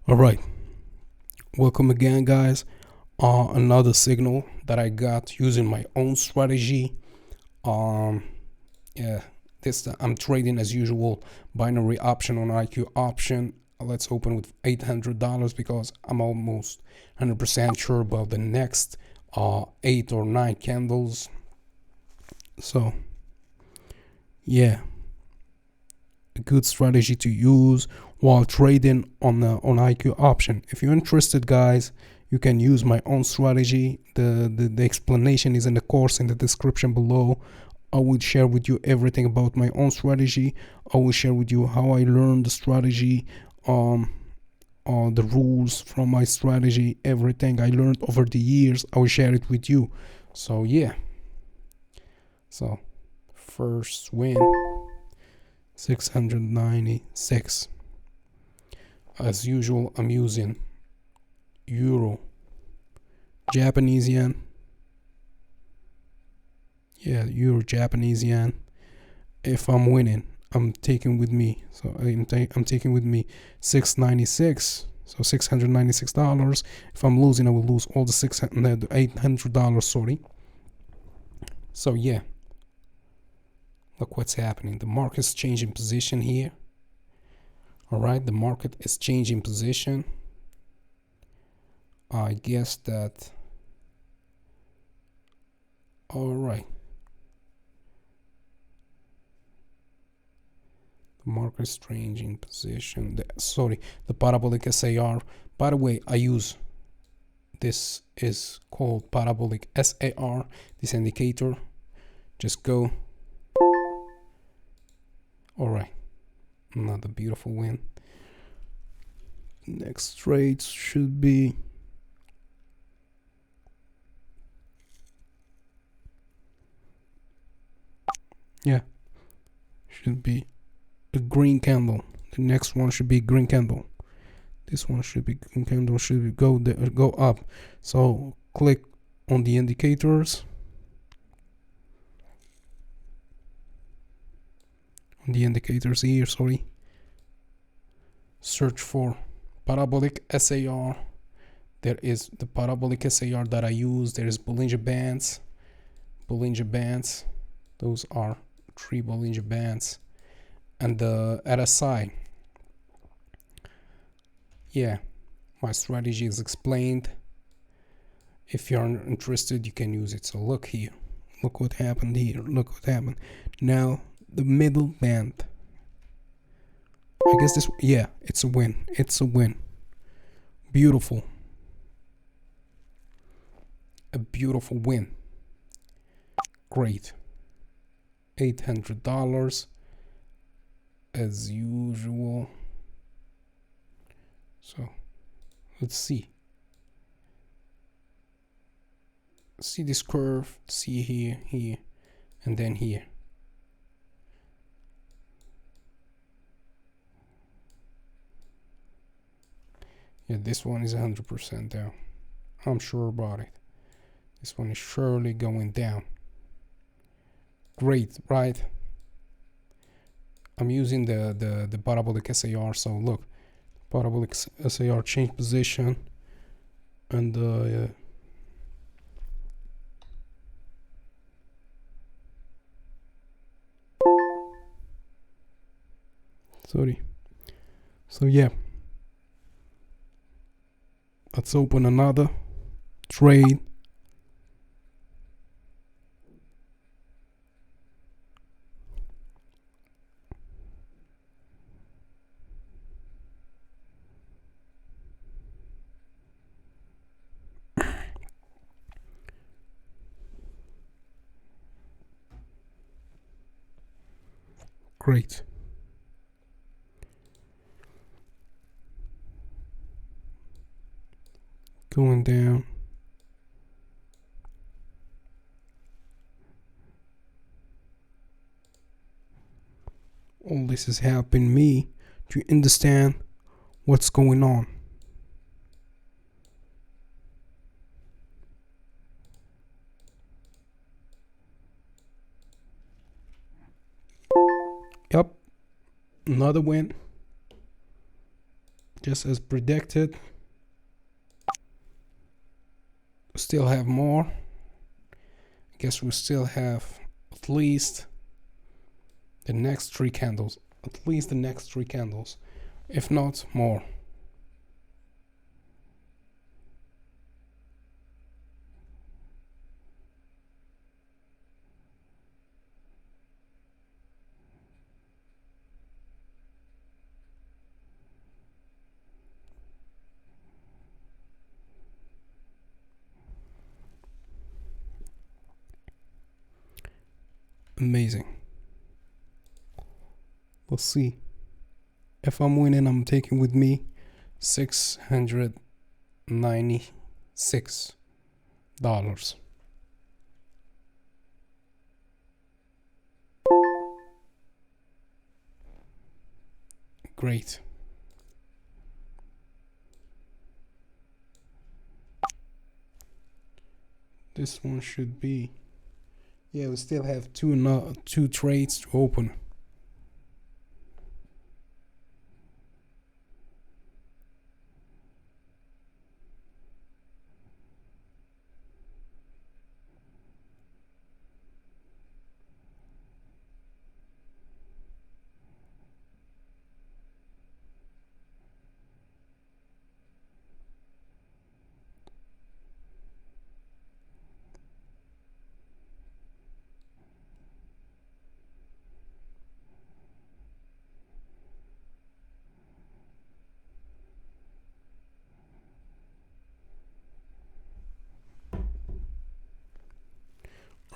All right, welcome again, guys. Another signal that I got using my own strategy. Um, yeah, this I'm trading as usual binary option on iqoption. Let's open with $800 because I'm almost 100% sure about the next 8 or 9 candles. So yeah, a good strategy to use while trading on iqoption. If you're interested, guys, you can use my own strategy. The explanation is in the course in the description below. I will share with you everything about my own strategy. I will share with you how I learned the strategy, the rules from my strategy, everything I learned over the years. I will share it with you. So yeah. So first win 696. As usual, I'm using euro, Japanese yen. Yeah, euro, Japanese yen. If I'm winning, I'm taking with me. So I'm taking with me 696. So $696. If I'm losing, I will lose all the $800. Sorry. So yeah, look what's happening. The market's changing position here. All right, the market is changing position. I guess that. All right. The market's changing position. The parabolic SAR. By the way, I use this is called parabolic SAR. This indicator. Just go. All right. Another beautiful win. Next trades should be should be a green candle. The next one should be green candle. This one should be green candle. Should go up. So click on the indicators. On the indicators here. Sorry. Search for parabolic SAR. There is the parabolic SAR that I use. There is Bollinger Bands. Bollinger Bands. Those are 3 Bollinger Bands. And the RSI. Yeah, my strategy is explained. If you're interested, you can use it. So look here. Look what happened here. Look what happened. Now, the middle band. I guess this, yeah, it's a win. It's a win. Beautiful. A beautiful win. Great. $800 as usual. So let's see this curve, see here, and then here. Yeah, this one is 100% down. I'm sure about it. This one is surely going down. Great, right? I'm using the parabolic SAR. So look, parabolic SAR change position, and sorry. So yeah, let's open another trade. Great. Going down. All this is helping me to understand what's going on. Yep, another win. just as predicted. We still have more. I guess we still have at least the next 3 candles. At least the next 3 candles, if not more. Amazing. We'll see. If I'm winning, I'm taking with me $696. Great. This one should be, yeah, we still have two trades to open.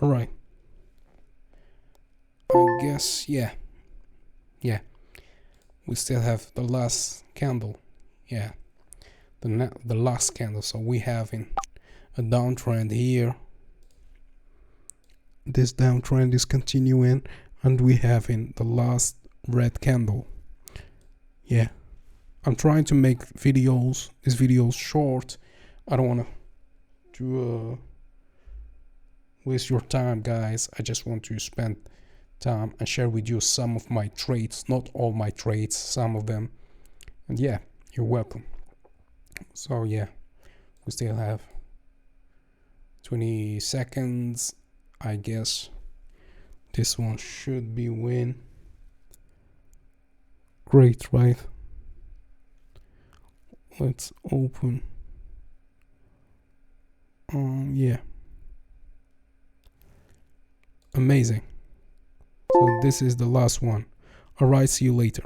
All right. I guess, yeah. We still have the last candle. Yeah. The last candle. So we having a downtrend here. This downtrend is continuing, and we having the last red candle. Yeah. I'm trying to make these videos short. I don't want to waste your time, guys. I just want to spend time and share with you some of my trades, not all my trades, some of them. And yeah, you're welcome. So yeah, we still have 20 seconds. I guess this one should be win. Great, right? Let's open. Yeah. Amazing. So this is the last one. Alright, see you later.